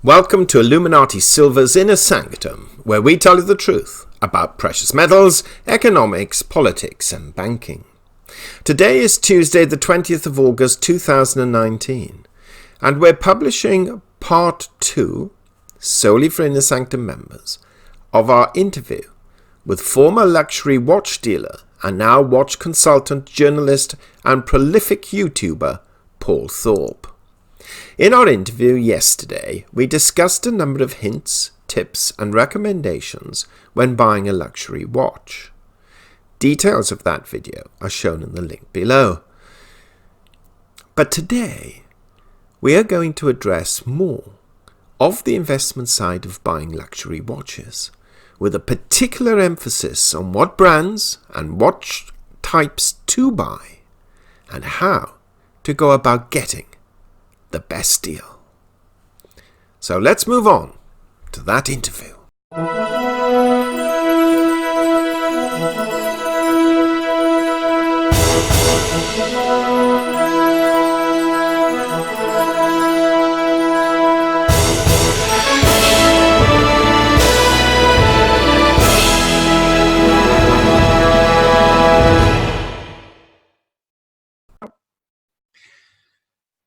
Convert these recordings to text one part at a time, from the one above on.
Welcome to Illuminati Silver's Inner Sanctum, where we tell you the truth about precious metals, economics, politics and banking. Today is Tuesday the 20th of August 2019, and we're publishing part 2, solely for Inner Sanctum members, of our interview with former luxury watch dealer and now watch consultant, journalist and prolific YouTuber Paul Thorpe. In our interview yesterday, we discussed a number of hints, tips and recommendations when buying a luxury watch. Details of that video are shown in the link below. But today, we are going to address more of the investment side of buying luxury watches, with a particular emphasis on what brands and watch types to buy, and how to go about getting the best deal. So let's move on to that interview.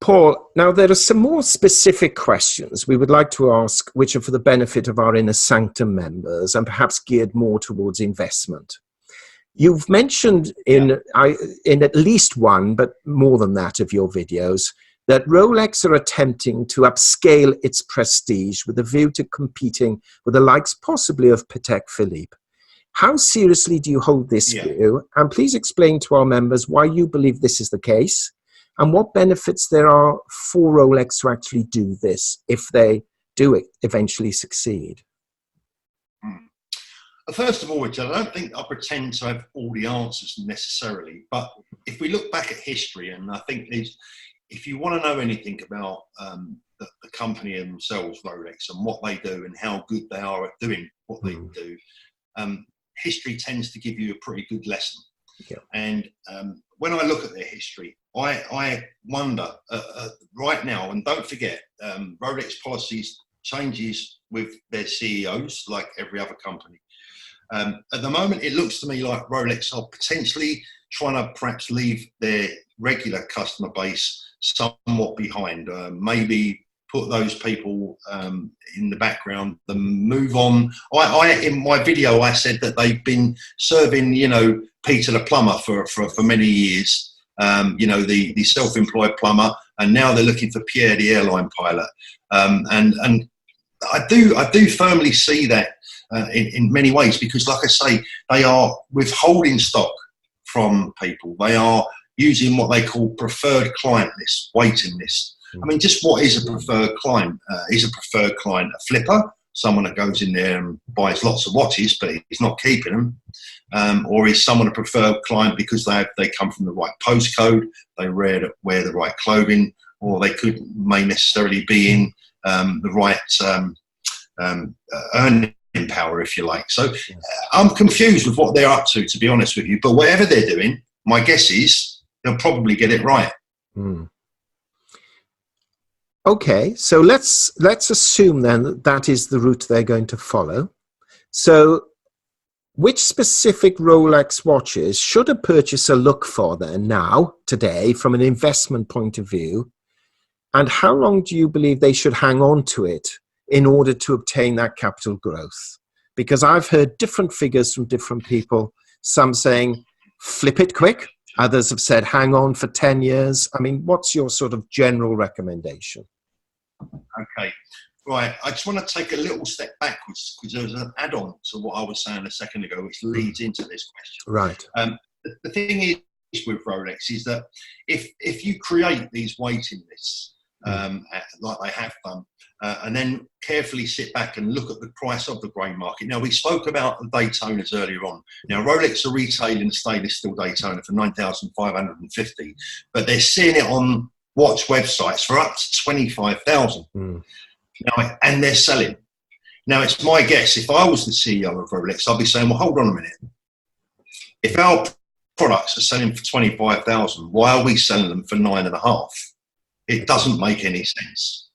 Paul, now there are some more specific questions we would like to ask, which are for the benefit of our Inner Sanctum members and perhaps geared more towards investment. You've mentioned in at least one, but more than that, of your videos, that Rolex are attempting to upscale its prestige with a view to competing with the likes possibly of Patek Philippe. How seriously do you hold this view? And please explain to our members why you believe this is the case, and what benefits there are for Rolex to actually do this if they do eventually succeed. First of all, Richard, I don't think I pretend to have all the answers necessarily, but if we look back at history, and I think if you want to know anything about the company themselves, Rolex, and what they do and how good they are at doing what they do, history tends to give you a pretty good lesson. Yeah. And when I look at their history, I wonder right now, and don't forget, Rolex policies changes with their CEOs like every other company. At the moment, it looks to me like Rolex are potentially trying to perhaps leave their regular customer base somewhat behind. Maybe put those people in the background, then move on. In my video, I said that they've been serving, Peter the plumber for many years. The self-employed plumber, and now they're looking for Pierre the airline pilot. And I do firmly see that in many ways, because, like I say, they are withholding stock from people. They are using what they call preferred client lists, waiting lists. I mean, just what is a preferred client? Is a preferred client a flipper? Someone that goes in there and buys lots of watches, but he's not keeping them. Or is someone a preferred client because they come from the right postcode, they wear the right clothing, or they may necessarily be in the right earning power, if you like. So I'm confused with what they're up to be honest with you. But whatever they're doing, my guess is they'll probably get it right. Okay, so let's assume then that is the route they're going to follow. So which specific Rolex watches should a purchaser look for then now, today, from an investment point of view? And how long do you believe they should hang on to it in order to obtain that capital growth? Because I've heard different figures from different people, some saying flip it quick, others have said hang on for 10 years. I mean, what's your sort of general recommendation? Okay, right. I just want to take a little step backwards, because there was an add-on to what I was saying a second ago, which leads into this question. Right. The thing is with Rolex is that if you create these waiting lists, like they have done, and then carefully sit back and look at the price of the grey market. Now, we spoke about the daytonas earlier on. Now, Rolex are retailing the stainless steel Daytona for $9,550, but they're seeing it on watch websites for up to $25,000. Now, and they're selling. Now, it's my guess, if I was the CEO of Rolex, I'd be saying, well, hold on a minute. If our products are selling for $25,000, why are we selling them for $9,500? It doesn't make any sense.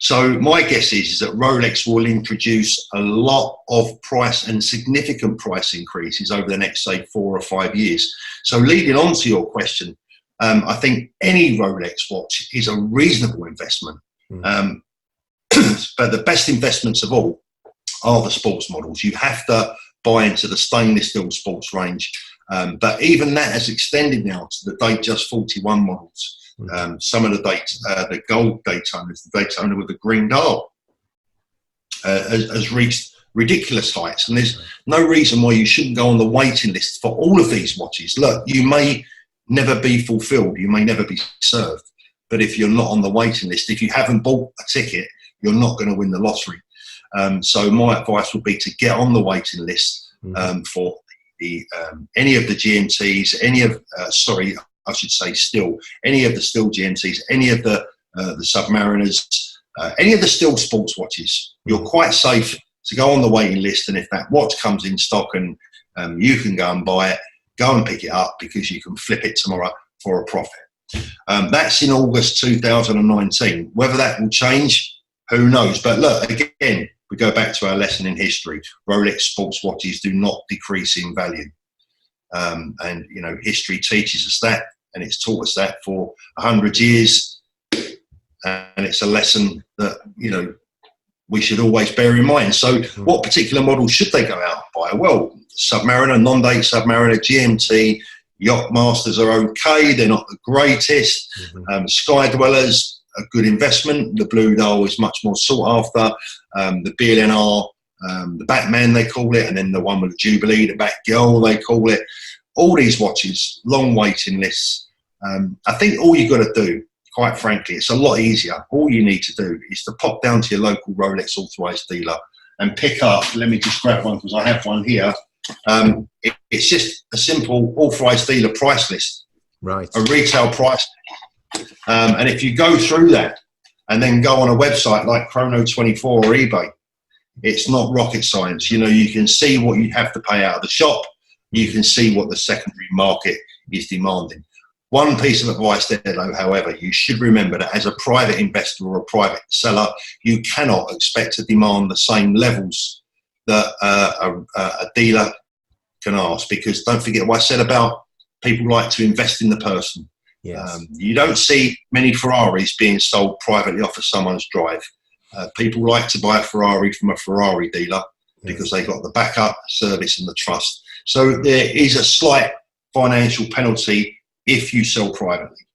So my guess is that Rolex will introduce a lot of price and significant price increases over the next, say, 4 or 5 years. So leading on to your question, I think any Rolex watch is a reasonable investment. But the best investments of all are the sports models. You have to buy into the stainless steel sports range. But even that has extended now to the Datejust 41 models. Some of the gold Daytonas, the Daytona with the green dial, has reached ridiculous heights. And there's no reason why you shouldn't go on the waiting list for all of these watches. Look, you may never be fulfilled, you may never be served. But if you're not on the waiting list, if you haven't bought a ticket, you're not going to win the lottery. So my advice would be to get on the waiting list for any of the GMTs, any of the Still GMTs, any of the submariners, any of the Still sports watches. You're quite safe to go on the waiting list, and if that watch comes in stock and you can go and buy it, go and pick it up, because you can flip it tomorrow for a profit. That's in August 2019. Whether that will change, who knows? But look, again, we go back to our lesson in history. Rolex sports watches do not decrease in value. And, you know, history teaches us that, and it's taught us that for 100 years. And it's a lesson that, you know, we should always bear in mind. So what particular model should they go out and buy? Well, Submariner, non-date Submariner, GMT, Yacht Masters are okay. They're not the greatest. Sky Dwellers, a good investment. The Blue Dial is much more sought after. The BLNR, the Batman, they call it, and then the one with the Jubilee, the Batgirl, they call it. All these watches, long waiting lists. I think all you've got to do, quite frankly, it's a lot easier. All you need to do is to pop down to your local Rolex authorised dealer and pick up, let me just grab one because I have one here. It's just a simple authorised dealer price list, right? A retail price. And if you go through that and then go on a website like Chrono24 or eBay, it's not rocket science. You know, you can see what you have to pay out of the shop. You can see what the secondary market is demanding. One piece of advice there, though, however, you should remember that as a private investor or a private seller, you cannot expect to demand the same levels that a dealer can ask, because don't forget what I said about people like to invest in the person. Yes. You don't see many Ferraris being sold privately off of someone's drive. People like to buy a Ferrari from a Ferrari dealer because they got the backup, service and the trust. So there is a slight financial penalty if you sell privately.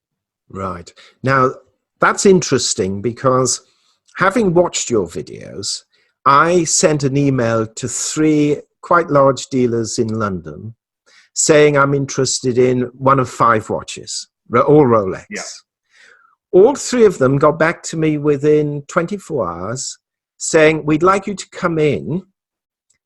Right. Now, that's interesting, because having watched your videos, I sent an email to 3 quite large dealers in London saying I'm interested in one of 5 watches, all Rolex. Yeah. All 3 of them got back to me within 24 hours saying, we'd like you to come in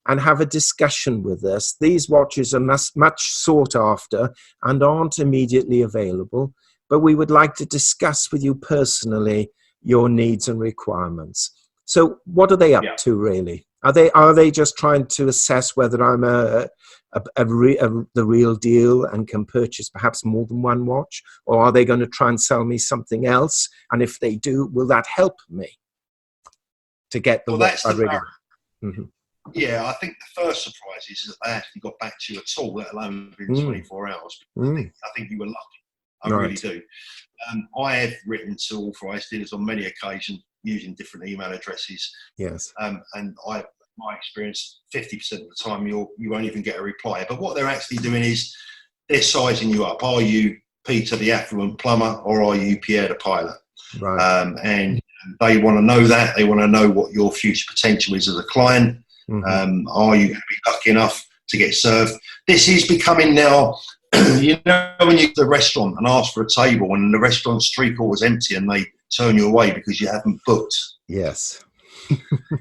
and have a discussion with us. These watches are much sought after and aren't immediately available, but we would like to discuss with you personally your needs and requirements. So what are they up to, really? Are they just trying to assess whether I'm the real deal and can purchase perhaps more than one watch? Or are they going to try and sell me something else? And if they do, will that help me to get the watch I really want? Yeah, I think the first surprise is that they actually got back to you at all, let alone within 24 hours. I think you were lucky. I really do. I have written to authorised dealers on many occasions using different email addresses. Yes. And my experience, 50% of the time you won't even get a reply. But what they're actually doing is they're sizing you up. Are you Peter the affluent plumber, or are you Pierre the pilot? Right. And they want to know that. They want to know what your future potential is as a client. Are you going to be lucky enough to get served? This is becoming now, you know, when you go to a restaurant and ask for a table and the restaurant's 3/4 empty and they turn you away because you haven't booked. Yes.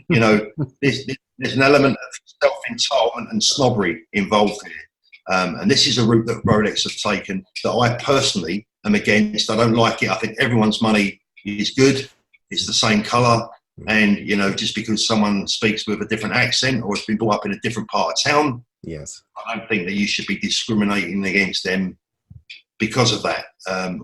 You know, there's an element of self-entitlement and snobbery involved here. And this is a route that Rolex have taken that I personally am against. I don't like it. I think everyone's money is good. It's the same colour. And, you know, just because someone speaks with a different accent or has been brought up in a different part of town, yes, I don't think that you should be discriminating against them because of that.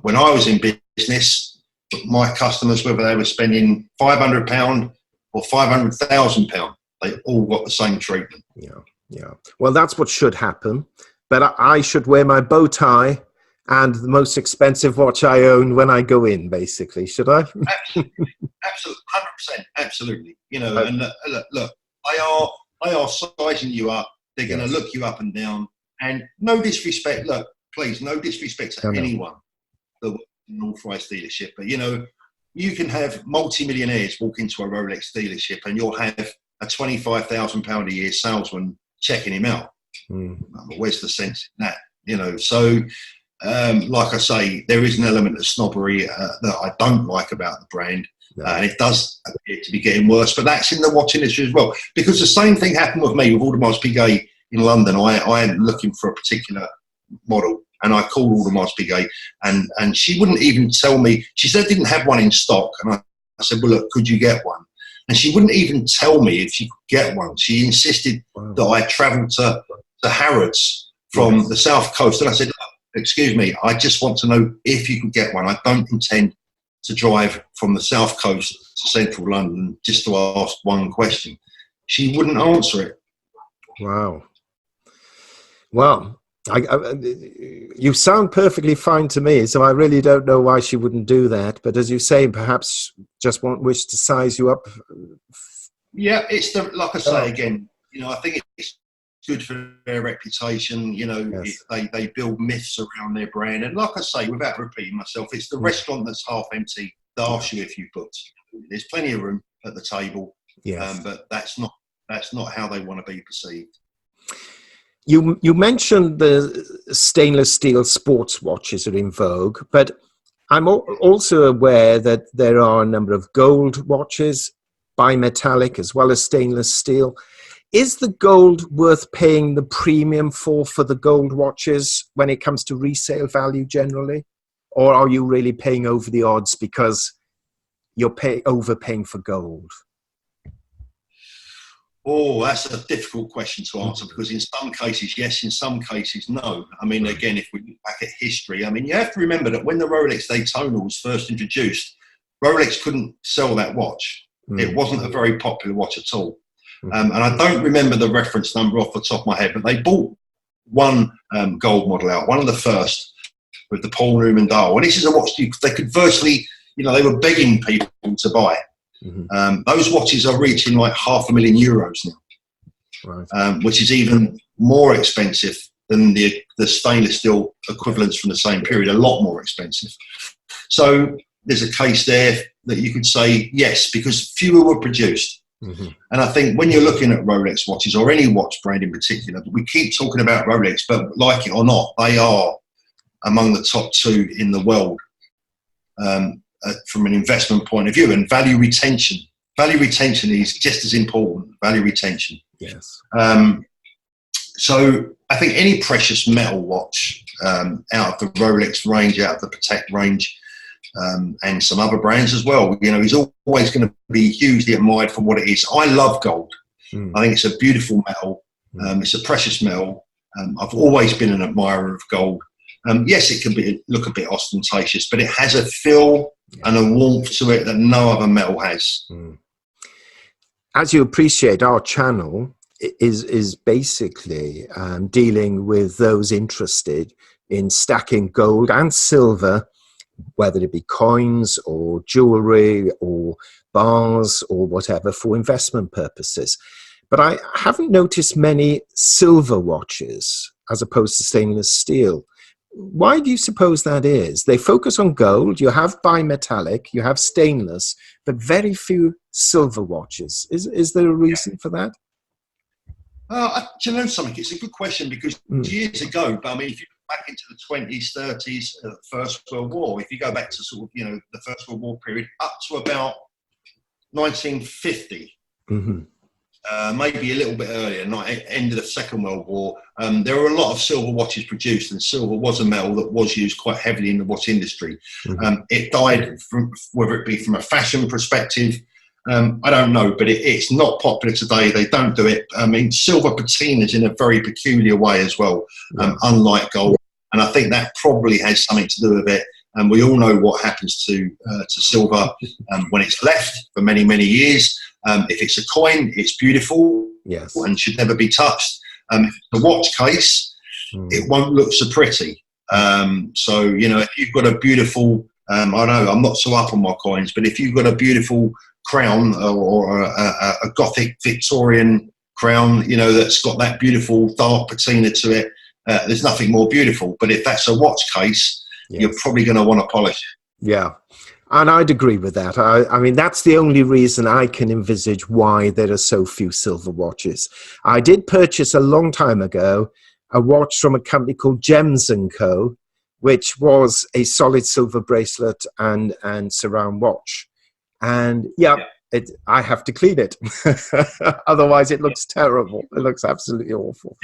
When I was in business, my customers, whether they were spending £500 or £500,000, they all got the same treatment. Yeah. Well, that's what should happen. But I should wear my bow tie and the most expensive watch I own when I go in, basically, should I? Absolutely, 100%, absolutely. And look, they are sizing you up. They're going to look you up and down. And no disrespect, look, please, no disrespect to anyone that works in an authorised dealership. But, you can have multi-millionaires walk into a Rolex dealership and you'll have a £25,000 a year salesman checking him out. But where's the sense in that? So, like I say, there is an element of snobbery that I don't like about the brand. And it does appear to be getting worse, but that's in the watch industry as well. Because the same thing happened with me with Audemars Piguet in London. I am looking for a particular model, and I called Audemars Piguet, and she wouldn't even tell me. She said didn't have one in stock, and I said, well, look, could you get one? And she wouldn't even tell me if she could get one. She insisted that I travel to Harrods from the south coast, and I said, excuse me, I just want to know if you can get one. I don't intend to drive from the south coast to central London just to ask one question. She wouldn't answer it. Wow. Well, you sound perfectly fine to me, so I really don't know why she wouldn't do that. But as you say, perhaps just won't wish to size you up. Yeah, it's like I say again, I think it's good for their reputation. They build myths around their brand. And like I say, without repeating myself, it's the restaurant that's half empty that asks you if you've booked. There's plenty of room at the table, but that's not how they want to be perceived. You mentioned the stainless steel sports watches are in vogue, but I'm also aware that there are a number of gold watches, bimetallic as well as stainless steel. Is the gold worth paying the premium for the gold watches when it comes to resale value generally? Or are you really paying over the odds because you're overpaying for gold? Oh, that's a difficult question to answer, because in some cases, yes, in some cases, no. I mean, again, if we look back at history, I mean, you have to remember that when the Rolex Daytona was first introduced, Rolex couldn't sell that watch. It wasn't a very popular watch at all. And I don't remember the reference number off the top of my head, but they bought one gold model out, one of the first, with the Paul Newman dial. And this is a watch they could virtually, they were begging people to buy. Those watches are reaching like €500,000 now, which is even more expensive than the stainless steel equivalents from the same period, a lot more expensive. So there's a case there that you could say yes, because fewer were produced. And I think when you're looking at Rolex watches, or any watch brand in particular, but we keep talking about Rolex, but like it or not, they are among the top two in the world. From an investment point of view, and value retention is just as important. Value retention. Yes. So I think any precious metal watch out of the Rolex range, out of the Patek range, and some other brands as well, is always going to be hugely admired for what it is. I love gold. I think it's a beautiful metal. It's a precious metal. I've always been an admirer of gold. Yes, it can look a bit ostentatious, but it has a feel and a warmth to it that no other metal has. As you appreciate, our channel is basically dealing with those interested in stacking gold and silver, whether it be coins or jewelry or bars or whatever, for investment purposes. But I haven't noticed many silver watches as opposed to stainless steel. Why do you suppose that is? They focus on gold, you have bimetallic, you have stainless, but very few silver watches. Is there a reason for that? Do you know something? It's a good question, because years ago, but I mean, if you go back into the 20s, 30s, First World War, if you go back to sort of, the First World War period up to about 1950, maybe a little bit earlier, end of the Second World War, there were a lot of silver watches produced, and silver was a metal that was used quite heavily in the watch industry. It died, whether it be from a fashion perspective, I don't know, but it's not popular today. They don't do it. I mean, silver patinas in a very peculiar way as well, unlike gold. And I think that probably has something to do with it. and we all know what happens to silver when it's left for many, many years. If it's a coin, it's beautiful, yes, and should never be touched. The watch case, it won't look so pretty. So, you know, if you've got a beautiful, I know I'm not so up on my coins, but if you've got a beautiful crown or a Gothic Victorian crown, you know, that's got that beautiful dark patina to it, there's nothing more beautiful. But if that's a watch case, you're probably going to want to polish it. Yeah. And I'd agree with that. I mean, that's the only reason I can envisage why there are so few silver watches. I did purchase a long time ago a watch from a company called Gems & Co., which was a solid silver bracelet and surround watch. And I have to clean it. Otherwise, it looks terrible. It looks absolutely awful.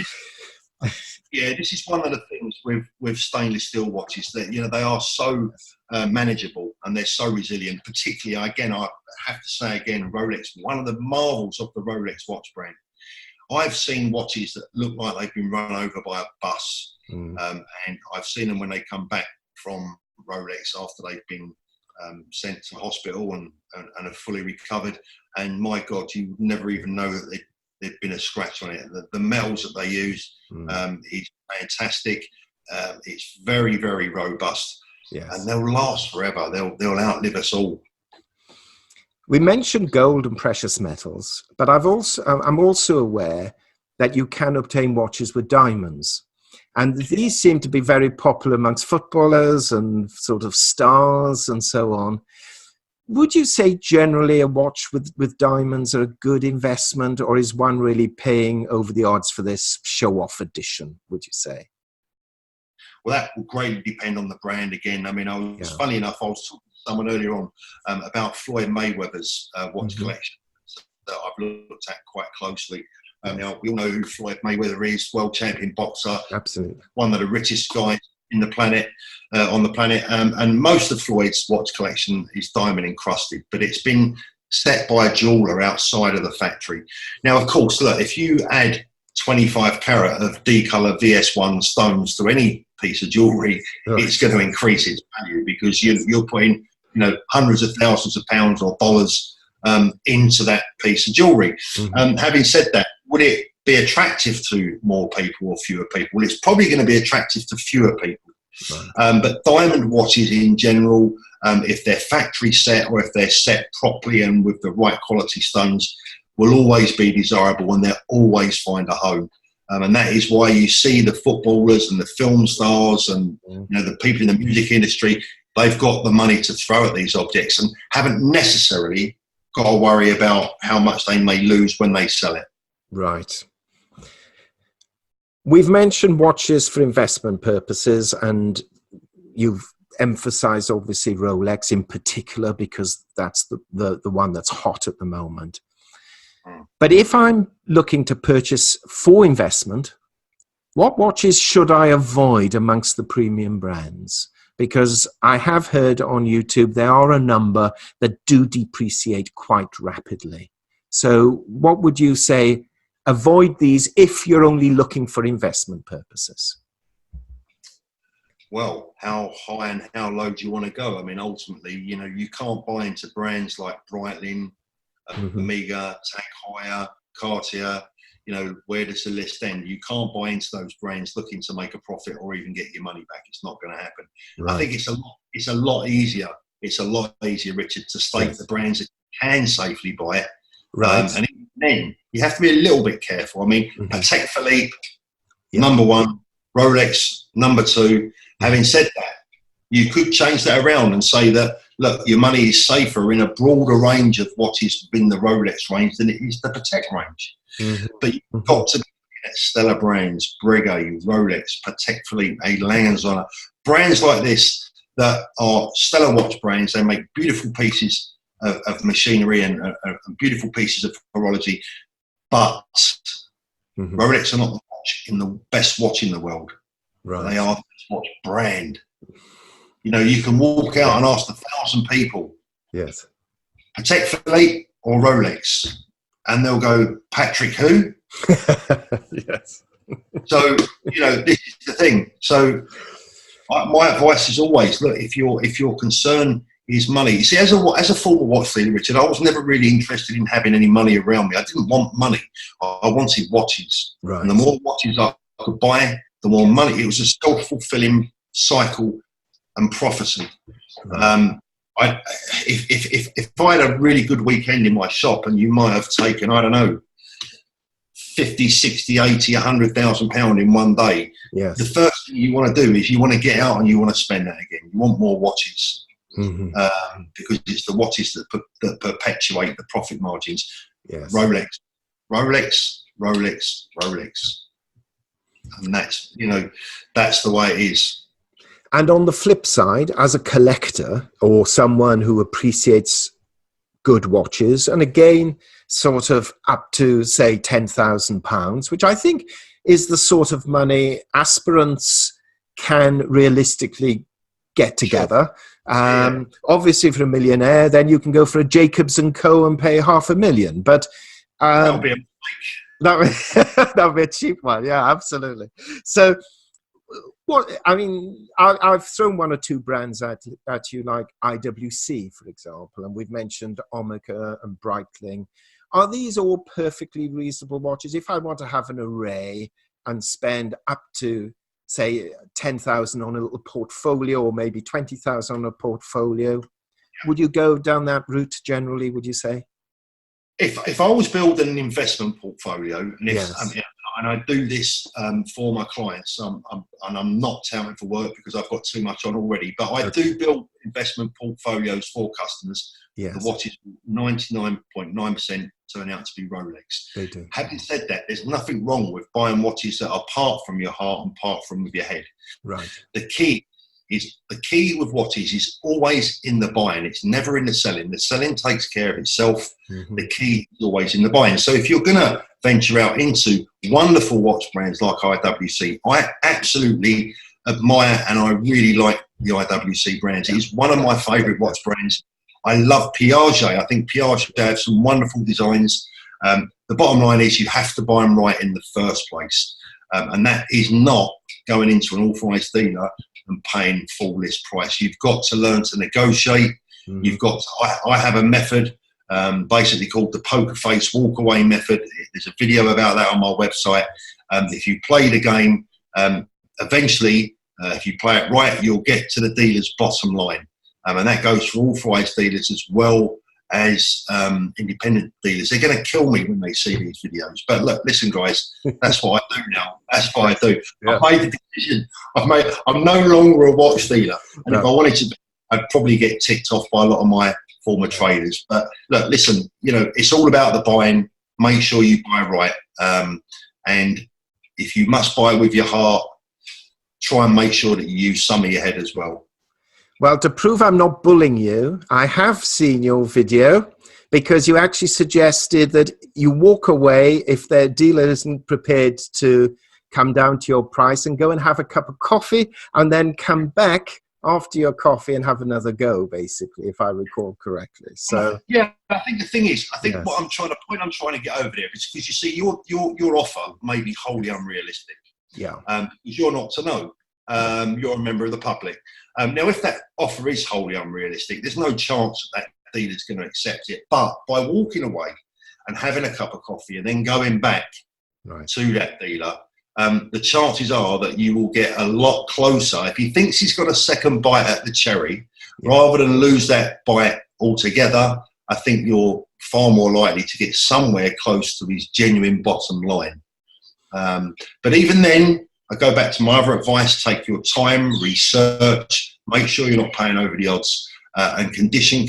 Yeah, this is one of the things with stainless steel watches, that, you know, they are so manageable and they're so resilient. Particularly, again, I have to say again, Rolex, one of the marvels of the Rolex watch brand. I've seen watches that look like they've been run over by a bus, and I've seen them when they come back from Rolex after they've been sent to hospital and are fully recovered. And my God, you would never even know that there'd been a scratch on it. The metals that they use is fantastic. It's very, very robust, and they'll last forever. They'll outlive us all. We mentioned gold and precious metals, but I'm also aware that you can obtain watches with diamonds. And these seem to be very popular amongst footballers and sort of stars and so on. Would you say generally a watch with diamonds are a good investment, or is one really paying over the odds for this show-off edition, would you say? Well, that will greatly depend on the brand again. I mean, funny enough, I was talking to someone earlier on about Floyd Mayweather's watch collection that I've looked at quite closely. Now, we all know who Floyd Mayweather is, world champion boxer. Absolutely. One of the richest guys in the planet, on the planet. And most of Floyd's watch collection is diamond encrusted, but it's been set by a jeweler outside of the factory. Now, of course, look, if you add 25 carat of D-color VS1 stones to any piece of jewelry, it's going to increase its value, because you're putting, you know, hundreds of thousands of pounds or dollars into that piece of jewelry. Having said that, would it be attractive to more people or fewer people? Well, it's probably going to be attractive to fewer people. But diamond watches in general, if they're factory set or if they're set properly and with the right quality stones, will always be desirable, and they'll always find a home. And that is why you see the footballers and the film stars and, you know, the people in the music industry, they've got the money to throw at these objects and haven't necessarily got to worry about how much they may lose when they sell it. Right. We've mentioned watches for investment purposes, and you've emphasized obviously Rolex in particular, because that's the one that's hot at the moment. But if I'm looking to purchase for investment, what watches should I avoid amongst the premium brands? Because I have heard on YouTube there are a number that do depreciate quite rapidly. So what would you say? Avoid these if you're only looking for investment purposes. Well, how high and how low do you want to go? I mean, ultimately, you know, you can't buy into brands like Breitling, Omega, Tag Heuer, Cartier. You know, where does the list end? You can't buy into those brands looking to make a profit or even get your money back. It's not going to happen. Right. I think it's a lot easier. It's a lot easier, Richard, to state the brands that you can safely buy it. Right. And even then, you have to be a little bit careful. I mean, Patek Philippe, number one, Rolex, number two. Having said that, you could change that around and say that, look, your money is safer in a broader range of what is within the Rolex range than it is the Patek range. But you've got to be at stellar brands, Breguet, Rolex, Patek Philippe, A. Lange & Söhne, brands like this that are stellar watch brands. They make beautiful pieces of machinery and beautiful pieces of horology, but Rolex are not the best watch in the world. Right. They are the best watch brand. You know, you can walk out and ask 1,000 people, Patek Philippe or Rolex, and they'll go, Patrick who? Yes. So, you know, this is the thing. So My advice is always, look, if your concern is money. You see, as a former watch dealer, Richard, I was never really interested in having any money around me. I didn't want money. I wanted watches. Right. And the more watches I could buy, the more money. It was a self-fulfilling cycle and prophecy. Right. If I had a really good weekend in my shop and you might have taken, I don't know, 50, 60, 80, £100,000 in one day, Yes. the first thing you want to do is you want to get out and you want to spend that again. You want more watches. Mm-hmm. Because it's the watches that perpetuate the profit margins. Yes. Rolex, and that's the way it is. And on the flip side, as a collector or someone who appreciates good watches, and again, sort of up to say £10,000, which I think is the sort of money aspirants can realistically get together. Sure. Obviously, for a millionaire, then you can go for a Jacobs and Co. and pay $500,000. But That'll be a that would be a cheap one. Yeah, absolutely. So, I've thrown one or two brands at you, like IWC, for example, and we've mentioned Omega and Breitling. Are these all perfectly reasonable watches? If I want to have an array and spend up to, say, 10,000 on a little portfolio, or maybe 20,000 on a portfolio, would you go down that route generally, would you say? If I was building an investment portfolio, and Yes. and I do this for my clients, and I'm not touting for work because I've got too much on already, but I do build investment portfolios for customers. Yes. The watches 99.9% turn out to be Rolex. They do. Having said that, there's nothing wrong with buying watches that are part from your heart and part from with your head. Right. The key with watches is always in the buying. It's never in the selling. The selling takes care of itself. Mm-hmm. The key is always in the buying. So if you're going to venture out into wonderful watch brands like IWC, I absolutely admire and I really like the IWC brands. It's one of my favourite watch brands. I love Piaget. I think Piaget have some wonderful designs. The bottom line is you have to buy them right in the first place. And that is not going into an authorised dealer and paying full list price. You've got to learn to negotiate. Mm-hmm. You've got to, I have a method basically called the poker face walk away method. There's a video about that on my website. If you play the game, eventually, if you play it right, you'll get to the dealer's bottom line. And that goes for authorised dealers as well as independent dealers. They're going to kill me when they see these videos. But look, listen, guys, that's what I do now. That's what I do. Yeah. I've made the decision. I'm no longer a watch dealer. And if I wanted to be, I'd probably get ticked off by a lot of my former traders. But look, listen, it's all about the buying. Make sure you buy right. And if you must buy with your heart, try and make sure that you use some of your head as well. Well, to prove I'm not bullying you, I have seen your video, because you actually suggested that you walk away if the dealer isn't prepared to come down to your price, and go and have a cup of coffee and then come back after your coffee and have another go, basically, if I recall correctly. So yeah, I think the thing is, what I'm trying to get over there is because you see your offer may be wholly unrealistic. Yeah. Because you're not to know. You're a member of the public. Now, if that offer is wholly unrealistic, there's no chance that dealer's going to accept it. But by walking away and having a cup of coffee and then going back to that dealer, the chances are that you will get a lot closer. If he thinks he's got a second bite at the cherry, rather than lose that bite altogether, I think you're far more likely to get somewhere close to his genuine bottom line. But even then, I go back to my other advice: take your time, research, make sure you're not paying over the odds, and condition.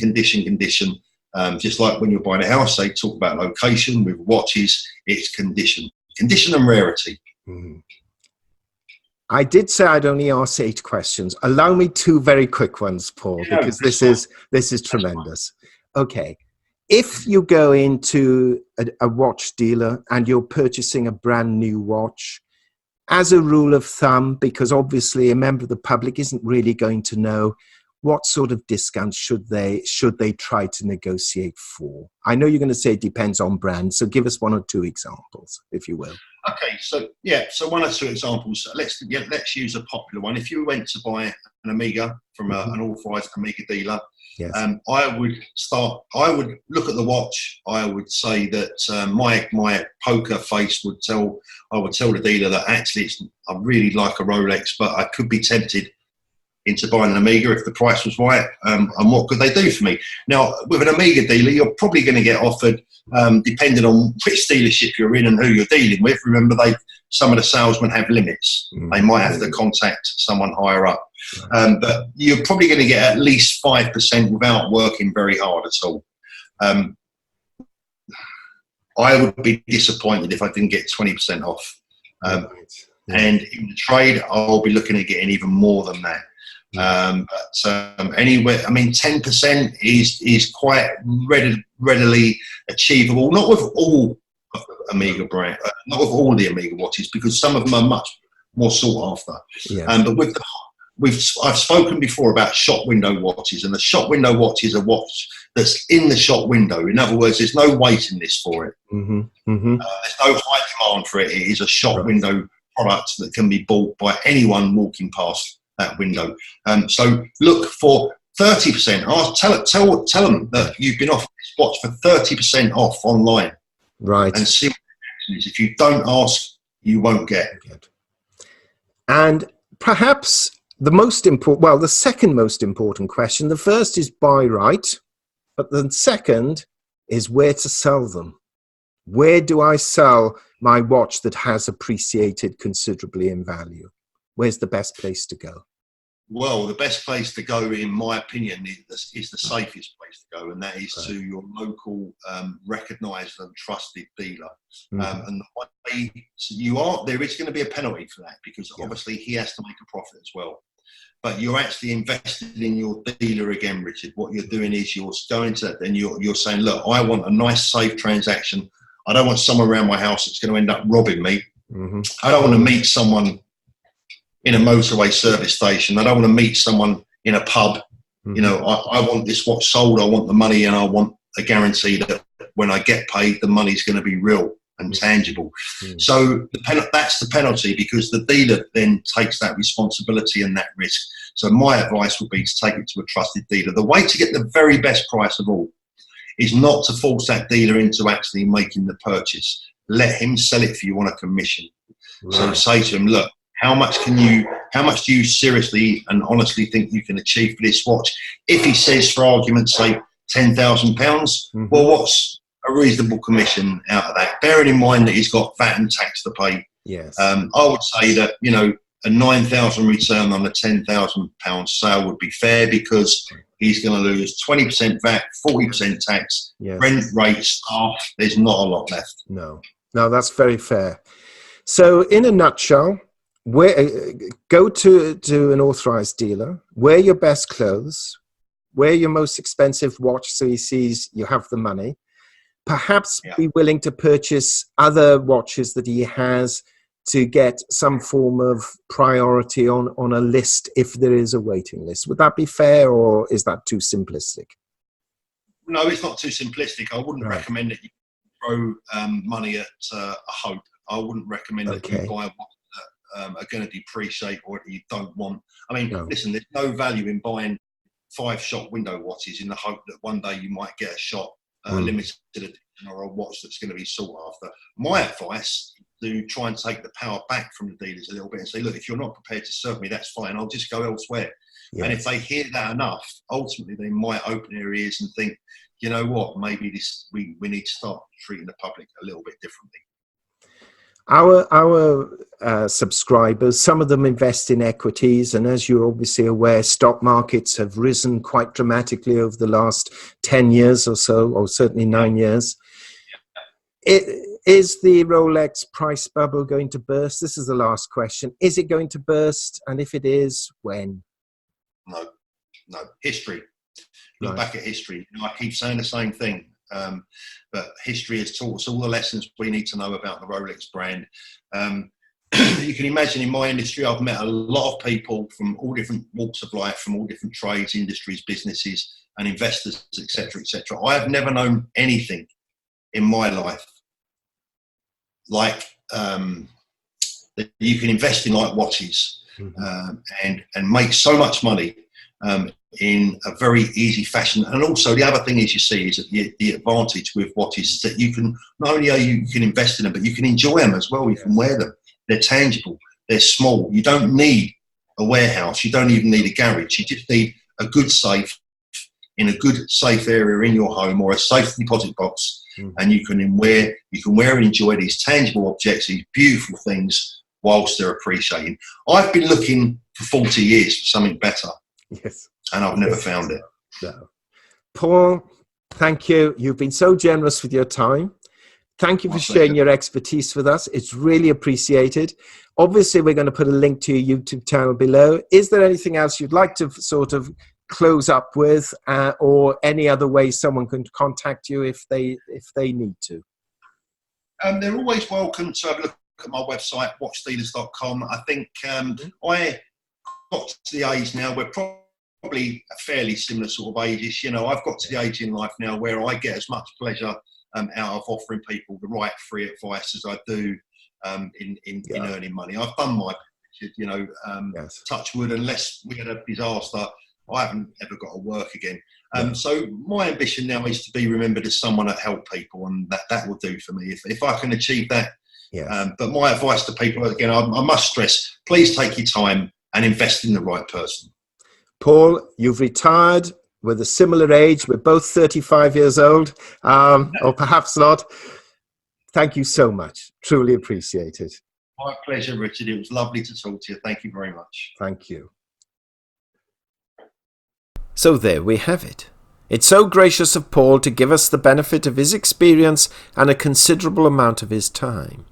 Just like when you're buying a house, they talk about location. With watches, it's condition and rarity. Mm. I did say I'd only ask 8 questions. Allow me 2 very quick ones, Paul, because this is tremendous. Okay. If you go into a watch dealer and you're purchasing a brand new watch, as a rule of thumb, because obviously a member of the public isn't really going to know, what sort of discounts should they try to negotiate for? I know you're going to say it depends on brand, so give us 1 or 2 examples, if you will. Okay, so one or two examples. Let's use a popular one. If you went to buy an Amiga from an authorised Amiga dealer, Yes. I would look at the watch. I would say that my poker face would tell. I would tell the dealer that actually I really like a Rolex, but I could be tempted into buying an Amiga if the price was right, and what could they do for me? Now, with an Amiga dealer, you're probably going to get offered, depending on which dealership you're in and who you're dealing with. Remember, some of the salesmen have limits. They might have to contact someone higher up. But you're probably going to get at least 5% without working very hard at all. I would be disappointed if I didn't get 20% off. And in the trade, I'll be looking at getting even more than that. Anyway, I mean, 10% is quite readily achievable. Not with all Amiga brand, not with all the Amiga watches, because some of them are much more sought after. Yes. But I've spoken before about shop window watches, and the shop window watch is a watch that's in the shop window. In other words, there's no waiting list for it. There's no high demand for it. It is a shop window product that can be bought by anyone walking past that window. So look for 30%. Tell them that you've been offered this watch for 30% off online. Right. And see what the reaction is. If you don't ask, you won't get. And perhaps the second most important question. The first is buy right, but the second is where to sell them. Where do I sell my watch that has appreciated considerably in value? Where's the best place to go? Well, the best place to go, in my opinion, is the safest place to go, and that is to your local, recognised and trusted dealer. And the way there is going to be a penalty for that, because obviously he has to make a profit as well. But you're actually invested in your dealer again, Richard. What you're doing is you're going to, and you're saying, look, I want a nice, safe transaction. I don't want someone around my house that's going to end up robbing me. I don't want to meet someone in a motorway service station. I don't want to meet someone in a pub. You know, I want this watch sold. I want the money, and I want a guarantee that when I get paid, the money's going to be real and tangible. So that's the penalty, because the dealer then takes that responsibility and that risk. So my advice would be to take it to a trusted dealer. The way to get the very best price of all is not to force that dealer into actually making the purchase. Let him sell it for you on a commission. So say to him, look, how much do you seriously and honestly think you can achieve for this watch? If he says, for argument's sake, £10,000, well, what's a reasonable commission out of that? Bearing in mind that he's got VAT and tax to pay. Yes. I would say that, you know, a 9,000 return on a £10,000 sale would be fair, because he's going to lose 20% VAT, 40% tax, rent, rate, staff. There's not a lot left. No, that's very fair. So in a nutshell, go to an authorized dealer, wear your best clothes, wear your most expensive watch so he sees you have the money, perhaps be willing to purchase other watches that he has to get some form of priority on a list if there is a waiting list. Would that be fair, or is that too simplistic? No, it's not too simplistic. I wouldn't recommend that you throw money at a hope. I wouldn't recommend that you buy watches that are going to depreciate or that you don't want. I mean, listen, there's no value in buying 5 shop window watches in the hope that one day you might get a shop, limited edition, or a watch that's going to be sought after. My advice: to try and take the power back from the dealers a little bit and say, look, if you're not prepared to serve me, that's fine. I'll just go elsewhere. Yes. And if they hear that enough, ultimately they might open their ears and think, you know what, maybe we need to start treating the public a little bit differently. Our subscribers, some of them invest in equities, and as you're obviously aware, stock markets have risen quite dramatically over the last 10 years or so, or certainly 9 years. Is the Rolex price bubble going to burst? This is the last question. Is it going to burst? And if it is, when? No. History. Look back at history. You know, I keep saying the same thing. But history has taught us all the lessons we need to know about the Rolex brand. You can imagine, in my industry, I've met a lot of people from all different walks of life, from all different trades, industries, businesses, and investors, etc., etc. I have never known anything in my life like that you can invest in like watches, and make so much money in a very easy fashion. And also the other thing is, you see, is that the advantage with watches is that you can, not only are you can invest in them, but you can enjoy them as well. You can wear them. They're tangible. They're small. You don't need a warehouse. You don't even need a garage. You just need a good safe in a good safe area in your home, or a safe deposit box, and you can wear and enjoy these tangible objects, these beautiful things, whilst they're appreciating. I've been looking for 40 years for something better, and I've never found it. No. Paul, thank you. You've been so generous with your time. Thank you for sharing your expertise with us. It's really appreciated. Obviously, we're going to put a link to your YouTube channel below. Is there anything else you'd like to sort of close up with, or any other way someone can contact you if they need to? They're always welcome to have a look at my website, watchdealers.com. I think I got to the age now where probably a fairly similar sort of ages. You know, I've got to the age in life now where I get as much pleasure out of offering people the right free advice as I do in earning money. I've done my, you know, touch wood, unless we had a disaster, I haven't ever got to work again. So my ambition now is to be remembered as someone that helped people, and that will do for me if I can achieve that. But my advice to people, again, I must stress, please take your time and invest in the right person. Paul, you've retired with a similar age. We're both 35 years old, or perhaps not. Thank you so much. Truly appreciate it. My pleasure, Richard. It was lovely to talk to you. Thank you very much. Thank you. So there we have it. It's so gracious of Paul to give us the benefit of his experience and a considerable amount of his time.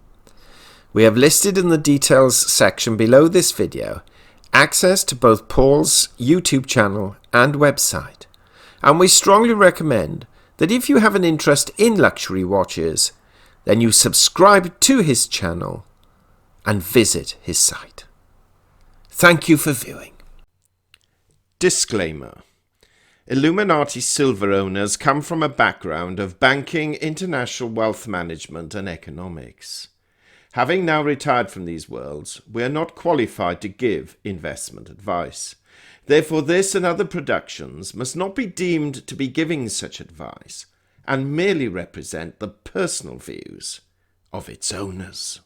We have listed in the details section below this video access to both Paul's YouTube channel and website, and we strongly recommend that if you have an interest in luxury watches, then you subscribe to his channel and visit his site. Thank you for viewing. Disclaimer. Illuminati silver owners come from a background of banking, international wealth management and economics. Having now retired from these worlds, we are not qualified to give investment advice. Therefore, this and other productions must not be deemed to be giving such advice, and merely represent the personal views of its owners.